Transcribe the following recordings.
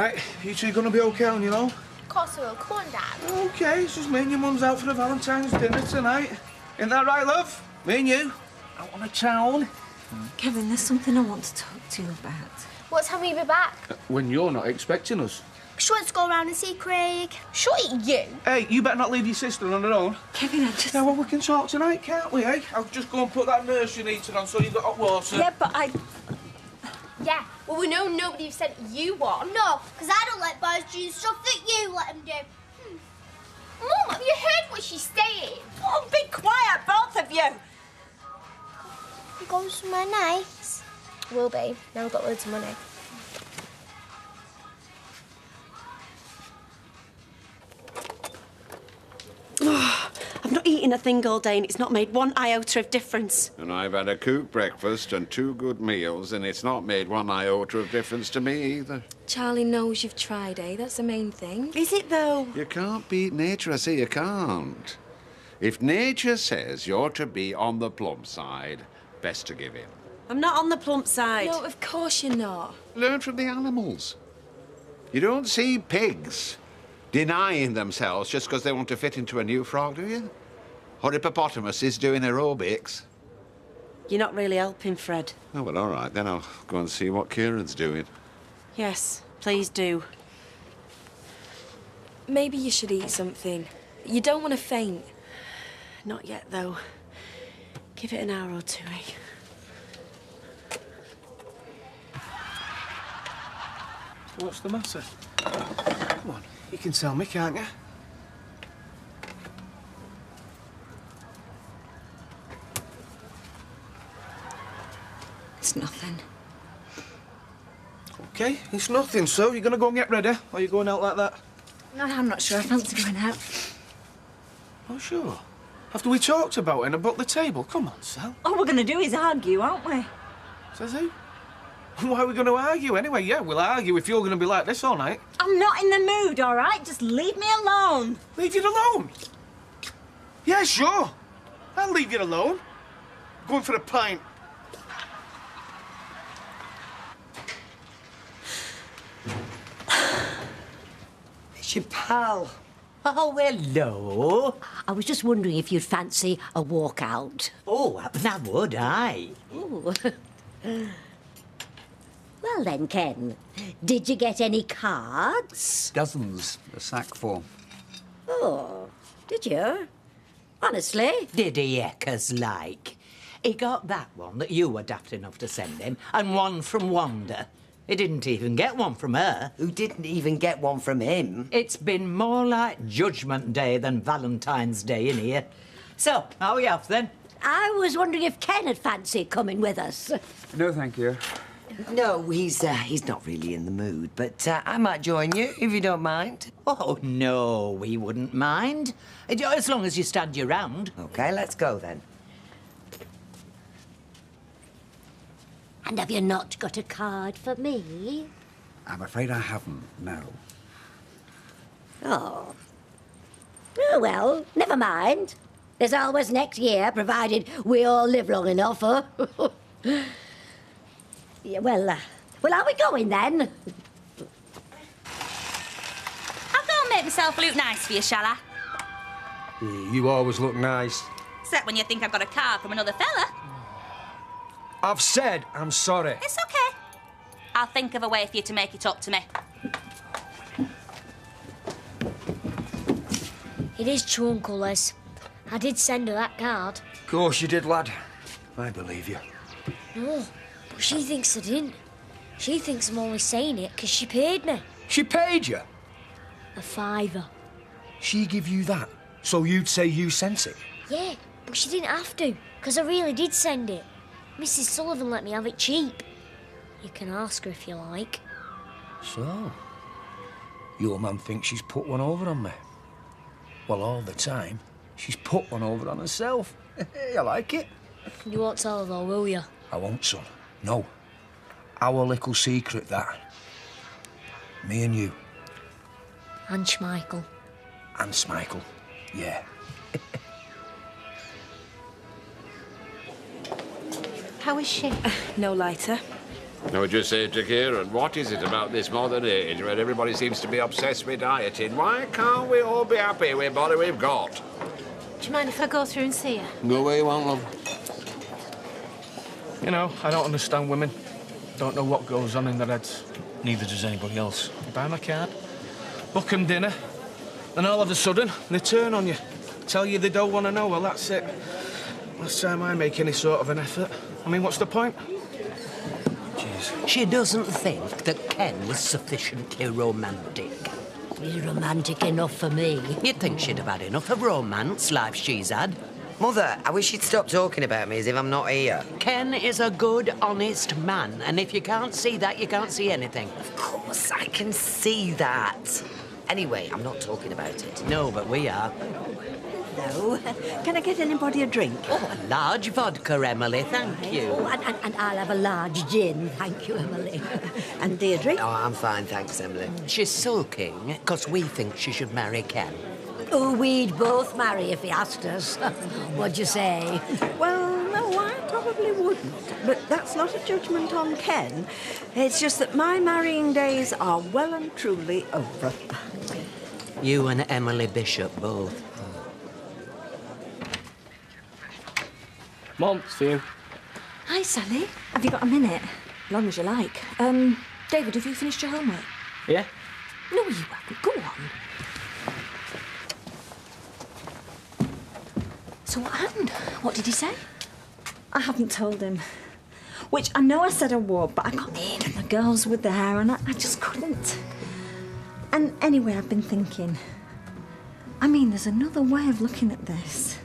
Right, you two gonna be okay on your own? Of course I will. Come on, Dad. Okay, it's just me and your mum's out for a Valentine's dinner tonight. Isn't that right, love? Me and you. Out on a town. Kevin, there's something I want to talk to you about. What time will you be back? When you're not expecting us. She wants to go around and see Craig. Shut it, you. Hey, you better not leave your sister on her own. Kevin, I just... Yeah, well, we can talk tonight, can't we, eh? I'll just go and put that nursery heater on so you've got hot water. Yeah, but I... Yeah, well, we know nobody sent you one. No, because I don't let boys do stuff that you let them do. Mum, have you heard what she's saying? Oh, be quiet, both of you! I'm going somewhere nice. Will be. Now we've got loads of money. I've not eaten a thing all day and it's not made one iota of difference. And I've had a cooked breakfast and 2 good meals, and it's not made one iota of difference to me either. Charlie knows you've tried, eh? That's the main thing. Is it, though? You can't beat nature, I say you can't. If nature says you're to be on the plump side, best to give in. I'm not on the plump side. No, of course you're not. Learn from the animals. You don't see pigs denying themselves just because they want to fit into a new frog, do you? Or hippopotamuses doing aerobics. You're not really helping, Fred. Oh, well, all right, then I'll go and see what Kieran's doing. Yes, please do. Maybe you should eat something. You don't want to faint. Not yet, though. Give it an hour or two, eh? What's the matter? Come on, you can tell me, can't you? It's nothing. Okay, it's nothing, so you're gonna go and get ready? Or are you going out like that? No, I'm not sure. I fancy going out. Oh, sure. After we talked about it and booked the table, come on, Sal. All we're going to do is argue, aren't we? Says who? Why are we going to argue anyway? Yeah, we'll argue if you're going to be like this all night. I'm not in the mood, all right? Just leave me alone. Leave you alone? Yeah, sure. I'll leave you alone. Going for a pint. It's your pal. Oh, hello. I was just wondering if you'd fancy a walk out. Oh, that would I. Ooh. Well then, Ken, did you get any cards? Dozens, a sack full. Oh, did you? Honestly? Did he, Eckers, like? He got that one that you were daft enough to send him, and one from Wanda. He didn't even get one from her. Who didn't even get one from him? It's been more like Judgment Day than Valentine's Day in here. So, how are you off, then? I was wondering if Ken had fancied coming with us. No, thank you. No, he's not really in the mood, but I might join you, if you don't mind. Oh, no, we wouldn't mind. As long as you stand your round. OK, let's go, then. And have you not got a card for me? I'm afraid I haven't, no. Oh. Oh, well, never mind. There's always next year, provided we all live long enough, huh? Yeah, well, are we going then? I'll go and make myself look nice for you, shall I? You always look nice. Except when you think I've got a card from another fella. I've said I'm sorry. It's okay. I'll think of a way for you to make it up to me. It is true, Uncle Les. I did send her that card. Of course you did, lad. I believe you. No, but she thinks I didn't. She thinks I'm only saying it because she paid me. She paid you? A £5. She give you that, so you'd say you sent it? Yeah, but she didn't have to, because I really did send it. Mrs. Sullivan let me have it cheap. You can ask her if you like. So, your mum thinks she's put one over on me. Well, all the time, she's put one over on herself. You like it? You won't tell her though, will you? I won't, son. No. Our little secret, that. Me and you. And Schmeichel. And Schmeichel, yeah. How is she? No lighter. I would just say to Kieran, what is it about this modern age where everybody seems to be obsessed with dieting? Why can't we all be happy with what we've got? Do you mind if I go through and see her? Go where you want, love. You know, I don't understand women. Don't know what goes on in their heads. Neither does anybody else. You buy my card, book them dinner, and all of a sudden, they turn on you. Tell you they don't want to know. Well, that's it. Last time I make any sort of an effort. I mean, what's the point? She doesn't think that Ken was sufficiently romantic. He's romantic enough for me. You'd think she'd have had enough of romance, life she's had. Mother, I wish you'd stop talking about me as if I'm not here. Ken is a good, honest man, and if you can't see that, you can't see anything. Of course, I can see that. Anyway, I'm not talking about it. No, but we are. Hello. Can I get anybody a drink? Oh, a large vodka, Emily, thank you. Oh, and I'll have a large gin, thank you, Emily. And Deirdre? Oh, I'm fine, thanks, Emily. She's sulking because we think she should marry Ken. Oh, we'd both marry if he asked us. What'd you say? Well, no, I probably wouldn't. But that's not a judgment on Ken. It's just that my marrying days are well and truly over. You and Emily Bishop both. Mom, see you. Hi, Sally. Have you got a minute? Long as you like. David, have you finished your homework? Yeah? No, you haven't. Go on. So what happened? What did he say? I haven't told him. Which I know I said I would, but I got in and the girls with the hair and I just couldn't. And anyway, I've been thinking. I mean, there's another way of looking at this.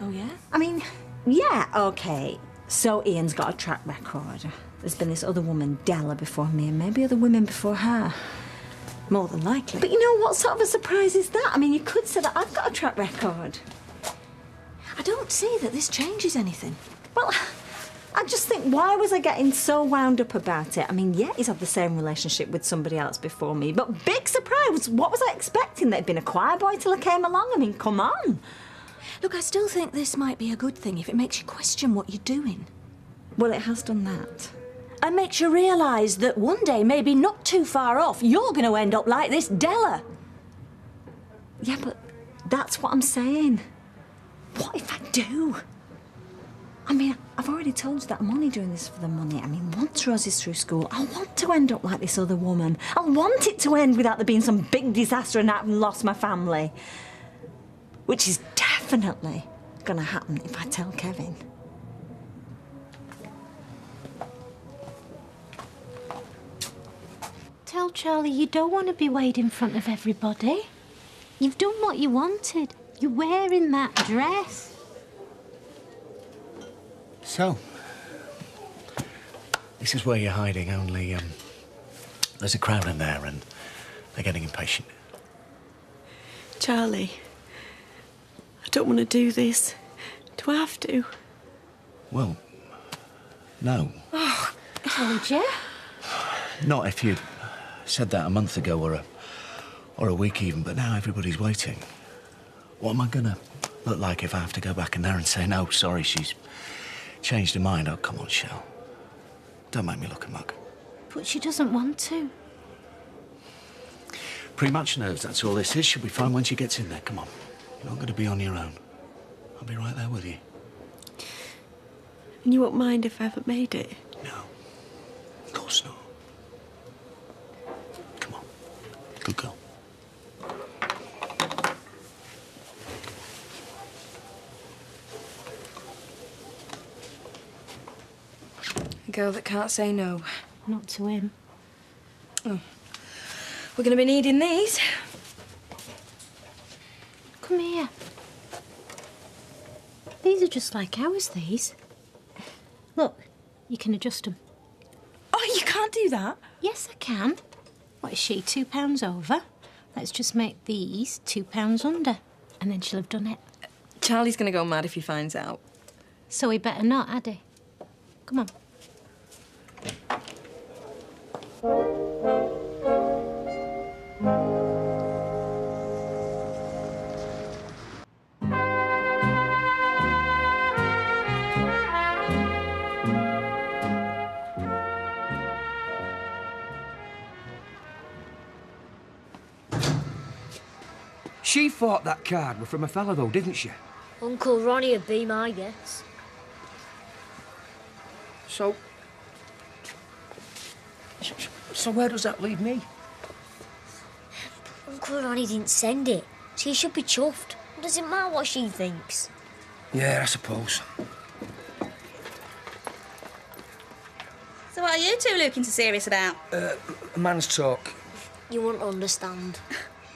Oh, yeah? I mean, yeah, OK. So Ian's got a track record. There's been this other woman, Della, before me, and maybe other women before her. More than likely. But you know, what sort of a surprise is that? I mean, you could say that I've got a track record. I don't see that this changes anything. Well, I just think, why was I getting so wound up about it? I mean, yeah, he's had the same relationship with somebody else before me, but big surprise. What was I expecting? That he'd been a choir boy till I came along? I mean, come on. Look, I still think this might be a good thing if it makes you question what you're doing. Well, it has done that. And makes you realise that one day, maybe not too far off, you're going to end up like this Della. Yeah, but that's what I'm saying. What if I do? I mean, I've already told you that I'm only doing this for the money. I mean, once Rosie's through school, I want to end up like this other woman. I want it to end without there being some big disaster and having lost my family. Which is definitely going to happen if I tell Kevin. Tell Charlie you don't want to be weighed in front of everybody. You've done what you wanted. You're wearing that dress. So, this is where you're hiding, only, there's a crowd in there and they're getting impatient. Charlie, I don't want to do this. Do I have to? Well, no. Oh, told you. Not if you'd said that a month ago or a week even, but now everybody's waiting. What am I gonna look like if I have to go back in there and say, no, sorry, she's changed her mind? Oh, come on, Shell. Don't make me look a mug. But she doesn't want to. Pre-match nerves, that's all this is. She'll be fine when she gets in there. Come on. You're not going to be on your own. I'll be right there with you. And you won't mind if I haven't made it? No. Of course not. Come on. Good girl. A girl that can't say no. Not to him. Oh. We're going to be needing these. Come here. These are just like ours, these. Look, you can adjust them. Oh, you can't do that? Yes, I can. What is she, £2 over? Let's just make these £2 under, and then she'll have done it. Charlie's going to go mad if he finds out. So he better not, had he? Come on. She thought that card were from a fella, though, didn't she? Uncle Ronnie would be my guess. So where does that leave me? Uncle Ronnie didn't send it, so he should be chuffed. What does it matter what she thinks? Yeah, I suppose. So what are you two looking so serious about? Man's talk. You won't understand.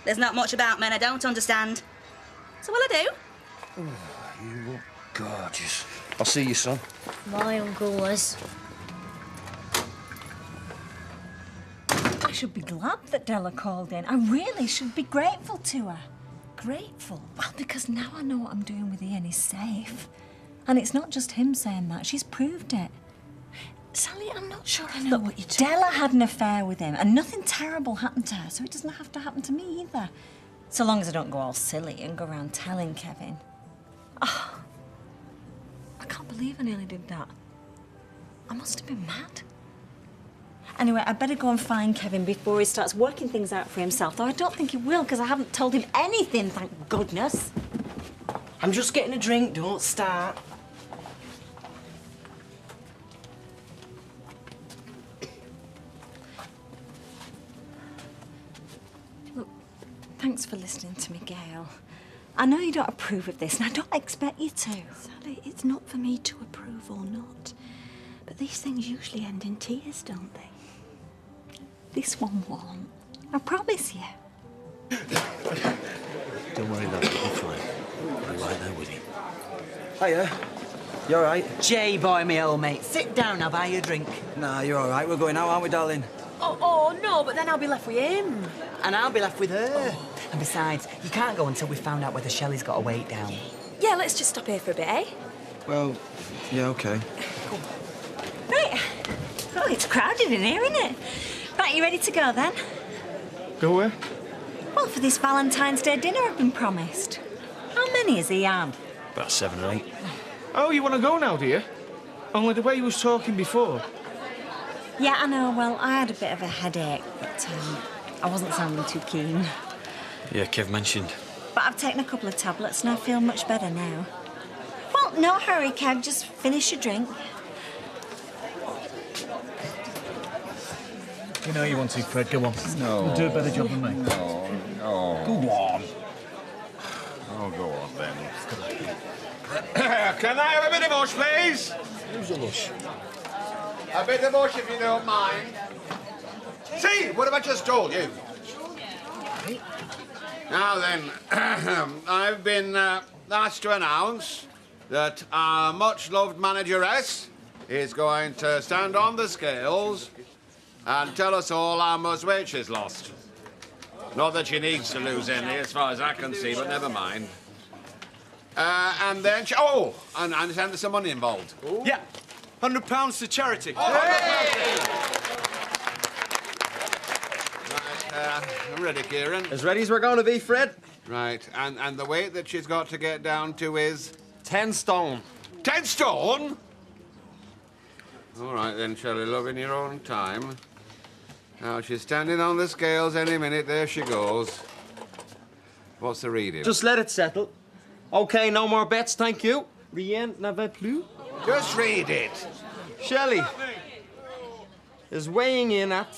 There's not much about men I don't understand. So what'll I do? Oh, you look gorgeous. I'll see you, son. My uncle was. I should be glad that Della called in. I really should be grateful to her. Grateful? Well, because now I know what I'm doing with Ian is safe. And it's not just him saying that, she's proved it. Sally, I'm not sure I know what you're talking about. Della had an affair with him, and nothing terrible happened to her, so it doesn't have to happen to me either. So long as I don't go all silly and go around telling Kevin. Oh, I can't believe I nearly did that. I must have been mad. Anyway, I better go and find Kevin before he starts working things out for himself, though I don't think he will, because I haven't told him anything, thank goodness. I'm just getting a drink, don't start. Look, thanks for listening to me, Gail. I know you don't approve of this, and I don't expect you to. Sally, it's not for me to approve or not. But these things usually end in tears, don't they? This one won't. I promise you. Don't worry, love, you'll be fine. I'll be right there with you. Hiya. You all right? Jay, boy, me old mate. Sit down, I'll buy you a drink. Nah, you're all right. We're going out, aren't we, darling? Oh, no, but then I'll be left with him. And I'll be left with her. And besides, you can't go until we've found out whether Shelley's got a weight down. Yeah, let's just stop here for a bit, eh? Well, yeah, OK. Right. Oh, it's crowded in here, isn't it? Right, you ready to go, then? Go where? Well, for this Valentine's Day dinner I've been promised. How many has he had? About 7 or 8. Oh, you want to go now, do you? Only the way you was talking before. Yeah, I know. Well, I had a bit of a headache, but I wasn't sounding too keen. Yeah, Kev mentioned. But I've taken a couple of tablets and I feel much better now. Well, no hurry, Kev. Just finish your drink. You know you want to, Fred. Go on. No. You'll do a better job than me. No, no. Go on. Oh, go on, then. Can I have a bit of mush, please? Who's a lush? A bit of mush, if you don't mind. See, what have I just told you? Now then, I've been asked to announce that our much-loved manageress is going to stand on the scales and tell us all how much weight she's lost. Not that she needs to lose any, as far as I can see, but never mind. And then she... Oh, and I understand there's some money involved. Ooh. Yeah, £100 to charity. Right, I'm ready, Kieran. As ready as we're going to be, Fred. Right, and the weight that she's got to get down to is... 10 stone. 10 stone? All right, then, Shelley, love, in your own time. Now, she's standing on the scales any minute. There she goes. What's the reading? Just let it settle. OK, no more bets, thank you. Rien n'avait plus. Just read it. Shelley is weighing in at...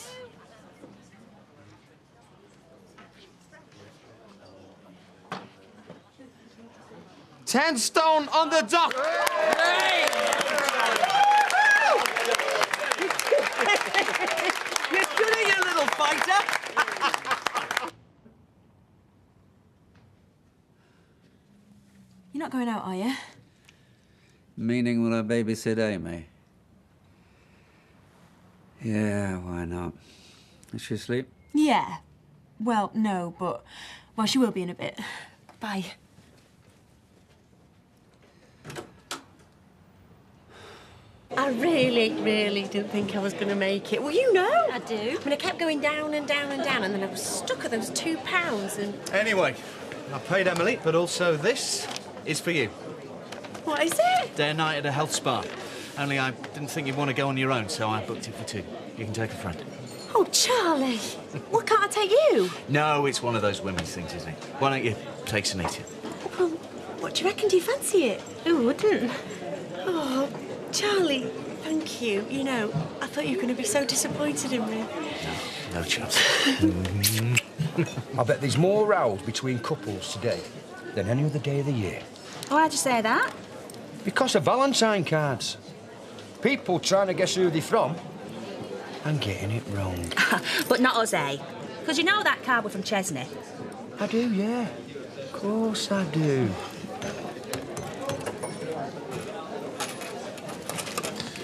10 stone on the dot. You're good at your little fighter. You're not going out, are you? Meaning, will I babysit Amy? Yeah, why not? Is she asleep? Yeah. Well, no, but... Well, she will be in a bit. Bye. I really didn't think I was going to make it. Well, you know I do. I mean, I kept going down and down and down, and then I was stuck at those £2 and... Anyway, I paid Emily, but also this is for you. What is it? Day and night at a health spa. Only I didn't think you'd want to go on your own, so I booked it for 2. You can take a friend. Oh, Charlie. Well, can't I take you? No, it's one of those women's things, isn't it? Why don't you take Sunita? Well, what do you reckon? Do you fancy it? Who wouldn't? Oh, Charlie, thank you. You know, I thought you were going to be so disappointed in me. No chance. I bet there's more rows between couples today than any other day of the year. Why'd you say that? Because of Valentine cards. People trying to guess who they're from and getting it wrong. But not us, eh? Because you know that card were from Chesney. I do, yeah. Of course I do.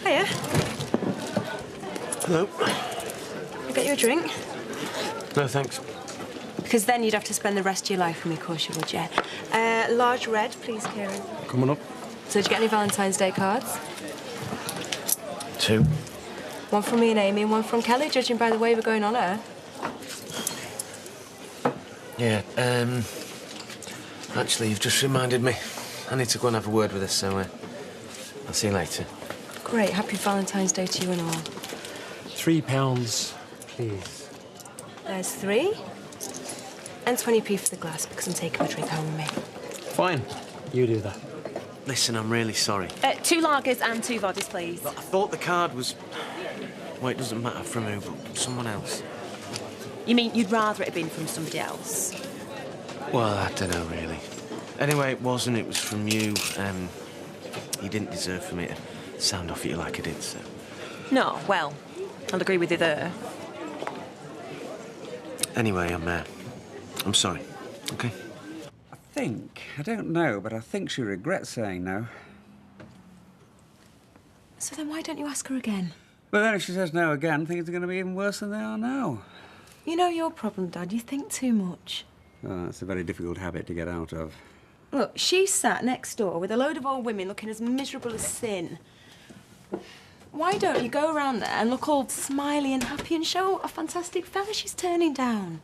Hiya. Hello. I'll get you a drink. No, thanks. Because then you'd have to spend the rest of your life with me, of course you would, yeah. Large red, please, Kieran. Coming up. So did you get any Valentine's Day cards? 2. One from me and Amy and one from Kelly, judging by the way we're going on her. Yeah, actually, you've just reminded me. I need to go and have a word with her, so I'll see you later. Great, happy Valentine's Day to you and all. £3, please. There's 3. And 20p for the glass, because I'm taking a drink home with me. Fine. You do that. Listen, I'm really sorry. 2 lagers and 2 vodkas, please. Look, I thought the card was... Well, it doesn't matter from who, but someone else. You mean you'd rather it had been from somebody else? Well, I don't know, really. Anyway, it wasn't. It was from you. You didn't deserve for me to sound off at you like I did, so... No, well, I'll agree with you there. Anyway, I'm sorry, OK? I don't know, but I think she regrets saying no. So then why don't you ask her again? But then if she says no again, things are going to be even worse than they are now. You know your problem, Dad. You think too much. Oh, that's a very difficult habit to get out of. Look, she sat next door with a load of old women looking as miserable as sin. Why don't you go around there and look all smiley and happy and show what a fantastic fella she's turning down?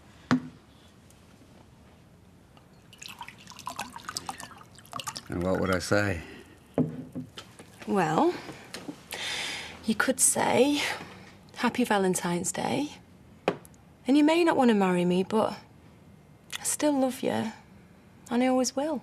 And what would I say? Well, you could say, Happy Valentine's Day. And you may not want to marry me, but I still love you. And I always will.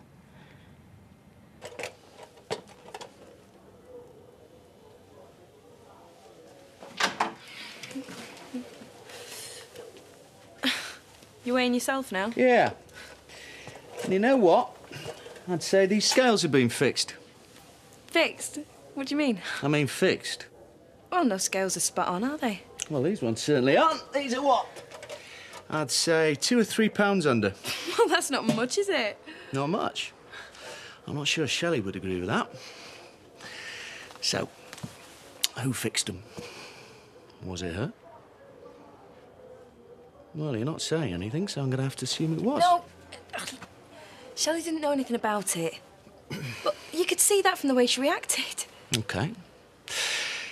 You weighing yourself now? Yeah. And you know what? I'd say these scales have been fixed. Fixed? What do you mean? I mean fixed. Well, no scales are spot on, are they? Well, these ones certainly aren't. These are what? I'd say 2 or 3 pounds under. Well, that's not much, is it? Not much. I'm not sure Shelley would agree with that. So, who fixed them? Was it her? Well, you're not saying anything, so I'm going to have to assume it was. No. Shelley didn't know anything about it. But you could see that from the way she reacted. OK.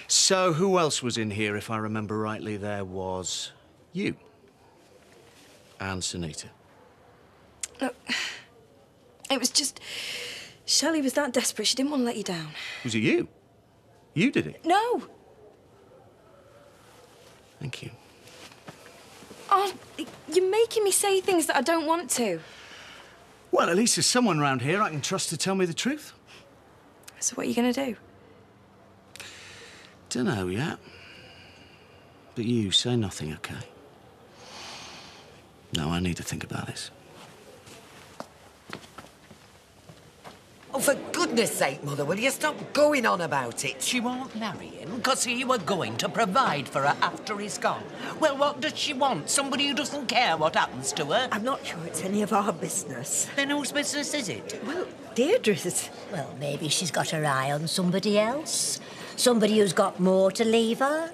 So, who else was in here? If I remember rightly, there was you. And Sunita. Look, it was just... Shelley was that desperate, she didn't want to let you down. Was it you? You did it? No. Thank you. Oh, you're making me say things that I don't want to. Well, at least there's someone round here I can trust to tell me the truth. So what are you going to do? Dunno yet. But you, say nothing, OK? No, I need to think about this. Oh, for goodness sake, Mother, will you stop going on about it? She won't marry him because he were going to provide for her after he's gone. Well, what does she want? Somebody who doesn't care what happens to her? I'm not sure it's any of our business. Then whose business is it? Well, Deirdre's. Well, maybe she's got her eye on somebody else. Somebody who's got more to leave her.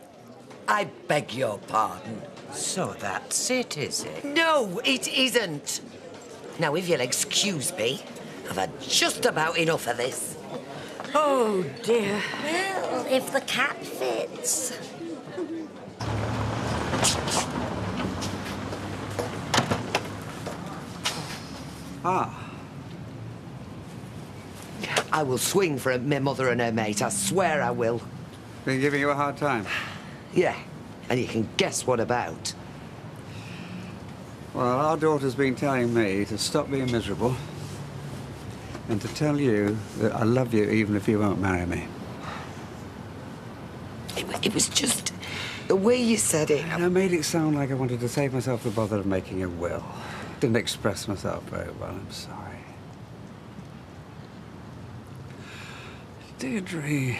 I beg your pardon. So that's it, is it? No, it isn't. Now, if you'll excuse me, I've had just about enough of this. Oh, dear. Well, if the cap fits. Ah. I will swing for my mother and her mate. I swear I will. Been giving you a hard time? Yeah. And you can guess what about. Well, our daughter's been telling me to stop being miserable and to tell you that I love you even if you won't marry me. It was just the way you said it. And I made it sound like I wanted to save myself the bother of making a will. Didn't express myself very well, I'm sorry. Deirdre,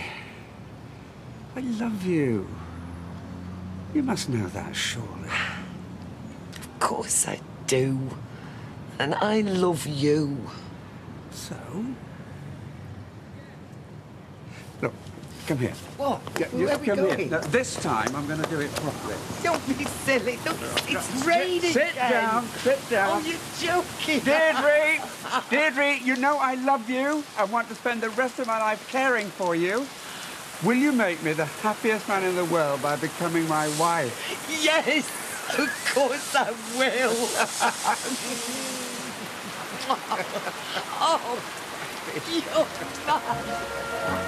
I love you. You must know that, surely. Of course I do. And I love you. So? Look, come here. What? You Where are we come going? here. Now, this time, I'm going to do it properly. Don't be silly. Look, it's raining. Sit down, sit down. Oh, you're joking. Deirdre, you know I love you. I want to spend the rest of my life caring for you. Will you make me the happiest man in the world by becoming my wife? Yes, of course I will. Oh, you're mad.